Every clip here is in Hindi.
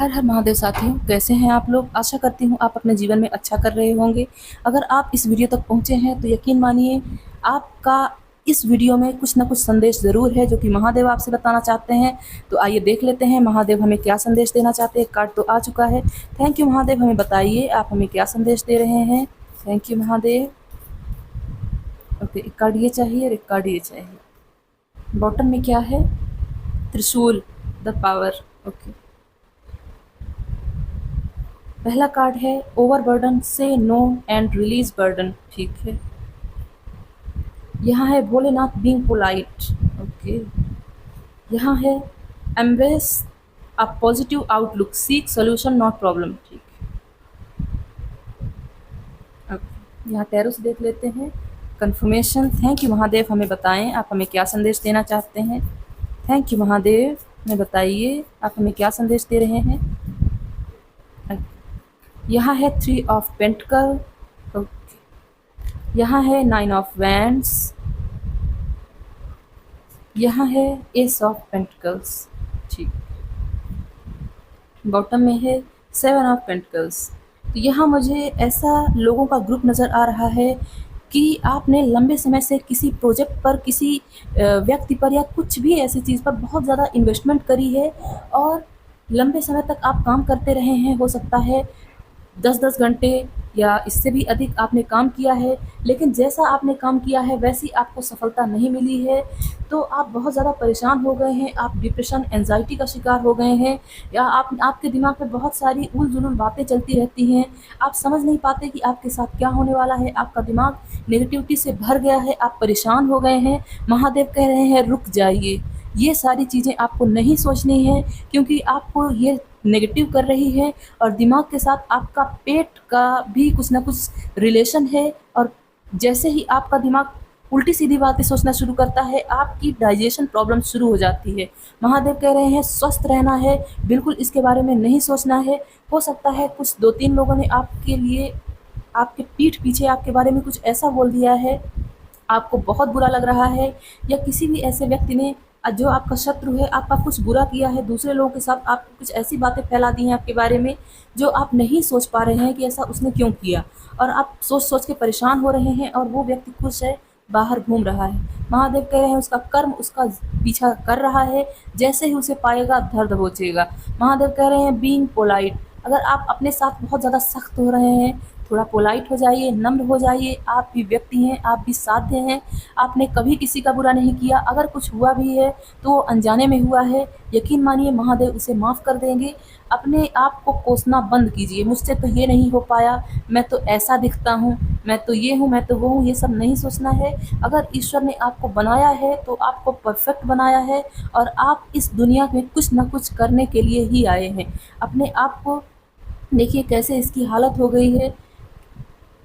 हर हर महादेव साथियों, कैसे हैं आप लोग। आशा करती हूँ आप अपने जीवन में अच्छा कर रहे होंगे। अगर आप इस वीडियो तक पहुँचे हैं तो यकीन मानिए आपका इस वीडियो में कुछ ना कुछ संदेश ज़रूर है जो कि महादेव आपसे बताना चाहते हैं। तो आइए देख लेते हैं महादेव हमें क्या संदेश देना चाहते हैं। कार्ड तो आ चुका है। थैंक यू महादेव, हमें बताइए आप हमें क्या संदेश दे रहे हैं। Thank you Mahadev. ओके, एक कार्ड ये चाहिए और एक कार्ड ये चाहिए। बॉटम में क्या है? त्रिशूल, द पावर। ओके, पहला कार्ड है ओवरबर्डन, से नो एंड रिलीज बर्डन। ठीक है। यहाँ है भोलेनाथ बीइंग पोलाइट। ओके। यहाँ है embrace a positive outlook, seek solution not problem. ठीक है। ओके, यहाँ टैरो से देख लेते हैं कंफर्मेशन। थैंक यू महादेव, हमें बताएं आप हमें क्या संदेश देना चाहते हैं। थैंक यू महादेव, हमें बताइए आप हमें क्या संदेश दे रहे हैं। यहाँ है 3 ऑफ पेंटिकल। यहाँ है 9 ऑफ वैंड्स। यहाँ है एस ऑफ पेंटिकल्स। ठीक। बॉटम में है 7 ऑफ पेंटिकल्स। तो यहाँ मुझे ऐसा लोगों का ग्रुप नज़र आ रहा है कि आपने लंबे समय से किसी प्रोजेक्ट पर, किसी व्यक्ति पर या कुछ भी ऐसी चीज़ पर बहुत ज़्यादा इन्वेस्टमेंट करी है और लंबे समय तक आप काम करते रहे हैं। हो सकता है 10-10 घंटे या इससे भी अधिक आपने काम किया है, लेकिन जैसा आपने काम किया है वैसी आपको सफलता नहीं मिली है। तो आप बहुत ज़्यादा परेशान हो गए हैं, आप डिप्रेशन, एंजाइटी का शिकार हो गए हैं, या आपके दिमाग में बहुत सारी उल-जुलूल बातें चलती रहती हैं। आप समझ नहीं पाते कि आपके साथ क्या होने वाला है, आपका दिमाग नेगेटिविटी से भर गया है, आप परेशान हो गए हैं। महादेव कह रहे हैं रुक जाइए, ये सारी चीज़ें आपको नहीं सोचनी है, क्योंकि आपको ये नेगेटिव कर रही है और दिमाग के साथ आपका पेट का भी कुछ ना कुछ रिलेशन है। और जैसे ही आपका दिमाग उल्टी सीधी बातें सोचना शुरू करता है, आपकी डाइजेशन प्रॉब्लम शुरू हो जाती है। महादेव कह रहे हैं स्वस्थ रहना है, बिल्कुल इसके बारे में नहीं सोचना है। हो सकता है कुछ 2-3 लोगों ने आपके लिए, आपके पीठ पीछे आपके बारे में कुछ ऐसा बोल दिया है, आपको बहुत बुरा लग रहा है, या किसी भी ऐसे व्यक्ति ने जो आपका शत्रु है, आपका कुछ बुरा किया है दूसरे लोगों के साथ, आपको कुछ ऐसी बातें फैला दी हैं आपके बारे में जो आप नहीं सोच पा रहे हैं कि ऐसा उसने क्यों किया, और आप सोच सोच के परेशान हो रहे हैं और वो व्यक्ति खुश है, बाहर घूम रहा है। महादेव कह रहे हैं उसका कर्म उसका पीछा कर रहा है, जैसे ही उसे पाएगा धर दबोचेगा। महादेव कह रहे हैं बीइंग पोलाइट। अगर आप अपने साथ बहुत ज़्यादा सख्त हो रहे हैं, थोड़ा पोलाइट हो जाइए, नम्र हो जाइए। आप भी व्यक्ति हैं, आप भी साध्य हैं, आपने कभी किसी का बुरा नहीं किया। अगर कुछ हुआ भी है तो वो अनजाने में हुआ है, यकीन मानिए महादेव उसे माफ़ कर देंगे। अपने आप को कोसना बंद कीजिए, मुझसे तो ये नहीं हो पाया, मैं तो ऐसा दिखता हूँ, मैं तो ये हूँ, मैं तो वो हूँ, ये सब नहीं सोचना है। अगर ईश्वर ने आपको बनाया है तो आपको परफेक्ट बनाया है, और आप इस दुनिया में कुछ ना कुछ करने के लिए ही आए हैं। अपने आप को देखिए कैसे इसकी हालत हो गई है,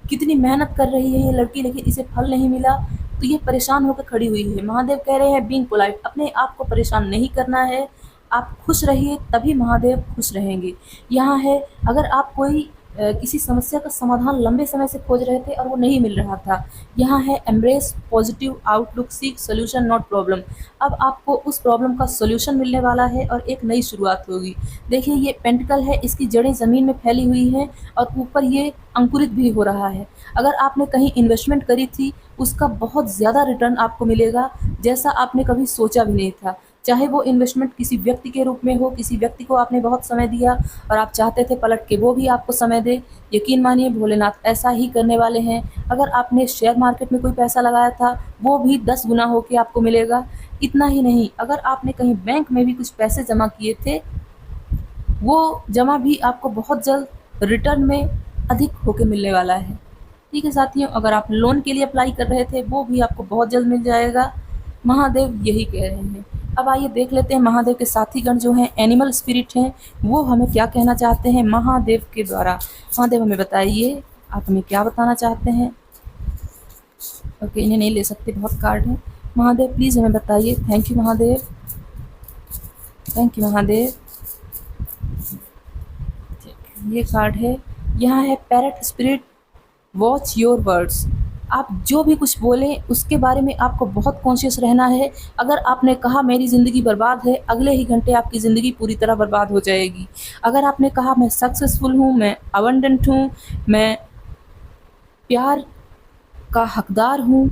कितनी मेहनत कर रही है ये लड़की, लेकिन इसे फल नहीं मिला तो ये परेशान होकर खड़ी हुई है। महादेव कह रहे हैं बीइंग पोलाइट, अपने आप को परेशान नहीं करना है, आप खुश रहिए, तभी महादेव खुश रहेंगे। यहाँ है अगर आप कोई किसी समस्या का समाधान लंबे समय से खोज रहे थे और वो नहीं मिल रहा था, यहाँ है embrace positive outlook, seek solution not problem. अब आपको उस प्रॉब्लम का सोल्यूशन मिलने वाला है और एक नई शुरुआत होगी। देखिए ये पेंटिकल है, इसकी जड़ें ज़मीन में फैली हुई हैं और ऊपर ये अंकुरित भी हो रहा है। अगर आपने कहीं इन्वेस्टमेंट करी थी, उसका बहुत ज़्यादा रिटर्न आपको मिलेगा, जैसा आपने कभी सोचा भी नहीं था। चाहे वो इन्वेस्टमेंट किसी व्यक्ति के रूप में हो, किसी व्यक्ति को आपने बहुत समय दिया और आप चाहते थे पलट के वो भी आपको समय दे, यकीन मानिए भोलेनाथ ऐसा ही करने वाले हैं। अगर आपने शेयर मार्केट में कोई पैसा लगाया था, वो भी 10 गुना होके आपको मिलेगा। इतना ही नहीं, अगर आपने कहीं बैंक में भी कुछ पैसे जमा किए थे, वो जमा भी आपको बहुत जल्द रिटर्न में अधिक होके मिलने वाला है। ठीक है साथियों, अगर आप लोन के लिए अप्लाई कर रहे थे, वो भी आपको बहुत जल्द मिल जाएगा। महादेव यही कह रहे हैं। अब आइए देख लेते हैं महादेव के साथीगण जो हैं, एनिमल स्पिरिट हैं, वो हमें क्या कहना चाहते हैं महादेव के द्वारा। महादेव हमें बताइए आप हमें क्या बताना चाहते हैं। ओके, इन्हें नहीं ले सकते, बहुत कार्ड है। महादेव प्लीज़ हमें बताइए। Thank you Mahadev, thank you Mahadev. ये कार्ड है, यहाँ है parrot spirit, watch your words. आप जो भी कुछ बोलें उसके बारे में आपको बहुत कॉन्शियस रहना है। अगर आपने कहा मेरी ज़िंदगी बर्बाद है, अगले ही घंटे आपकी ज़िंदगी पूरी तरह बर्बाद हो जाएगी। अगर आपने कहा मैं सक्सेसफुल हूँ, मैं अबंडेंट हूँ, मैं प्यार का हकदार हूँ,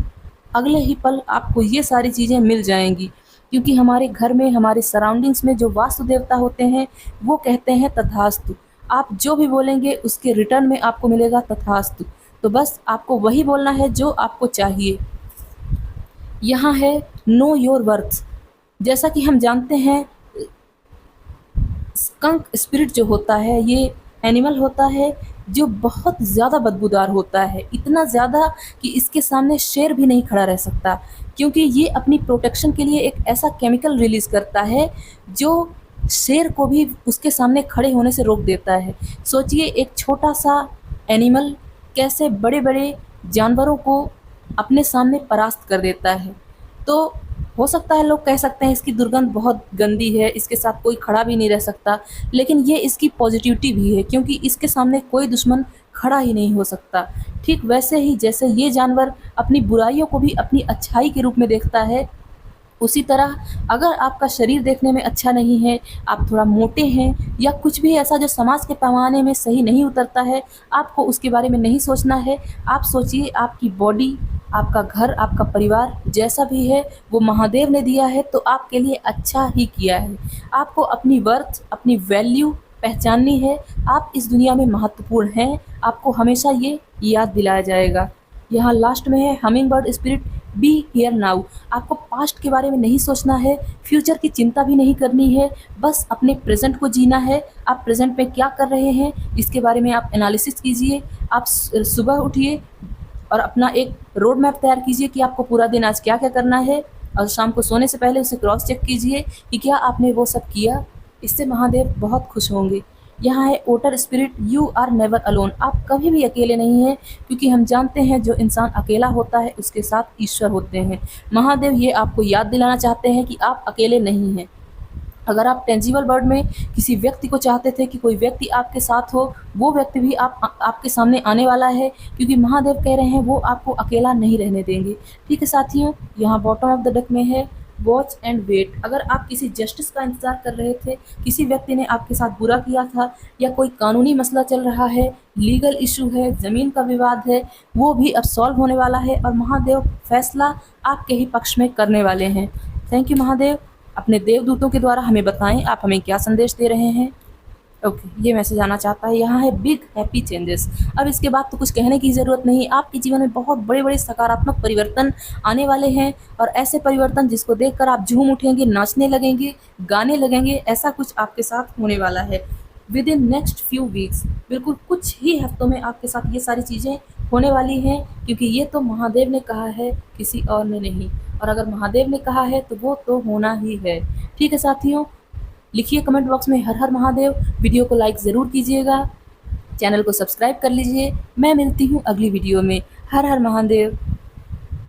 अगले ही पल आपको ये सारी चीज़ें मिल जाएँगी। क्योंकि हमारे घर में, हमारे सराउंडिंग्स में जो वास्तु देवता होते हैं, वो कहते हैं तथास्तु। आप जो भी बोलेंगे उसके रिटर्न में आपको मिलेगा तथास्तु। तो बस आपको वही बोलना है जो आपको चाहिए। यहाँ है नो योर वर्थ। जैसा कि हम जानते हैं, स्कंक स्पिरिट जो होता है ये एनिमल होता है जो बहुत ज़्यादा बदबूदार होता है, इतना ज़्यादा कि इसके सामने शेर भी नहीं खड़ा रह सकता, क्योंकि ये अपनी प्रोटेक्शन के लिए एक ऐसा केमिकल रिलीज़ करता है जो शेर को भी उसके सामने खड़े होने से रोक देता है। सोचिए एक छोटा सा एनिमल कैसे बड़े बड़े जानवरों को अपने सामने परास्त कर देता है। तो हो सकता है लोग कह सकते हैं इसकी दुर्गंध बहुत गंदी है, इसके साथ कोई खड़ा भी नहीं रह सकता, लेकिन ये इसकी पॉजिटिविटी भी है, क्योंकि इसके सामने कोई दुश्मन खड़ा ही नहीं हो सकता। ठीक वैसे ही जैसे ये जानवर अपनी बुराइयों को भी अपनी अच्छाई के रूप में देखता है, उसी तरह अगर आपका शरीर देखने में अच्छा नहीं है, आप थोड़ा मोटे हैं या कुछ भी ऐसा जो समाज के पैमाने में सही नहीं उतरता है, आपको उसके बारे में नहीं सोचना है। आप सोचिए आपकी बॉडी, आपका घर, आपका परिवार जैसा भी है वो महादेव ने दिया है, तो आपके लिए अच्छा ही किया है। आपको अपनी वर्थ, अपनी वैल्यू पहचाननी है। आप इस दुनिया में महत्वपूर्ण हैं, आपको हमेशा ये याद दिलाया जाएगा। यहाँ लास्ट में है humming bird spirit, be here now. आपको पास्ट के बारे में नहीं सोचना है, फ्यूचर की चिंता भी नहीं करनी है, बस अपने प्रेजेंट को जीना है। आप प्रेजेंट में क्या कर रहे हैं इसके बारे में आप एनालिसिस कीजिए। आप सुबह उठिए और अपना एक रोड मैप तैयार कीजिए कि आपको पूरा दिन आज क्या क्या करना है, और शाम को सोने से पहले उसे क्रॉस चेक कीजिए कि क्या आपने वो सब किया। इससे महादेव बहुत खुश होंगे। यहाँ है otter spirit, you are never alone. आप कभी भी अकेले नहीं हैं, क्योंकि हम जानते हैं जो इंसान अकेला होता है उसके साथ ईश्वर होते हैं। महादेव ये आपको याद दिलाना चाहते हैं कि आप अकेले नहीं हैं। अगर आप टेंजिबल वर्ल्ड में किसी व्यक्ति को चाहते थे कि कोई व्यक्ति आपके साथ हो, वो व्यक्ति भी आपके सामने आने वाला है, क्योंकि महादेव कह रहे हैं वो आपको अकेला नहीं रहने देंगे। ठीक है साथियों, यहाँ बॉटम ऑफ द डेक में है वॉच एंड वेट। अगर आप किसी जस्टिस का इंतजार कर रहे थे, किसी व्यक्ति ने आपके साथ बुरा किया था, या कोई कानूनी मसला चल रहा है, लीगल इशू है, ज़मीन का विवाद है, वो भी अब सॉल्व होने वाला है और महादेव फैसला आपके ही पक्ष में करने वाले हैं। Thank you Mahadev. अपने देवदूतों के द्वारा हमें बताएं आप हमें क्या संदेश दे रहे हैं। ओके, ये मैसेज आना चाहता है। यहाँ है बिग हैप्पी चेंजेस। अब इसके बाद तो कुछ कहने की ज़रूरत नहीं, आपके जीवन में बहुत बड़े बड़े सकारात्मक परिवर्तन आने वाले हैं, और ऐसे परिवर्तन जिसको देखकर आप झूम उठेंगे, नाचने लगेंगे, गाने लगेंगे, ऐसा कुछ आपके साथ होने वाला है with in next few weeks. बिल्कुल कुछ ही हफ्तों में आपके साथ ये सारी चीज़ें होने वाली हैं, क्योंकि ये तो महादेव ने कहा है, किसी और ने नहीं। और अगर महादेव ने कहा है तो वो तो होना ही है। ठीक है साथियों, लिखिए कमेंट बॉक्स में हर हर महादेव। वीडियो को लाइक ज़रूर कीजिएगा, चैनल को सब्सक्राइब कर लीजिए। मैं मिलती हूँ अगली वीडियो में। हर हर महादेव।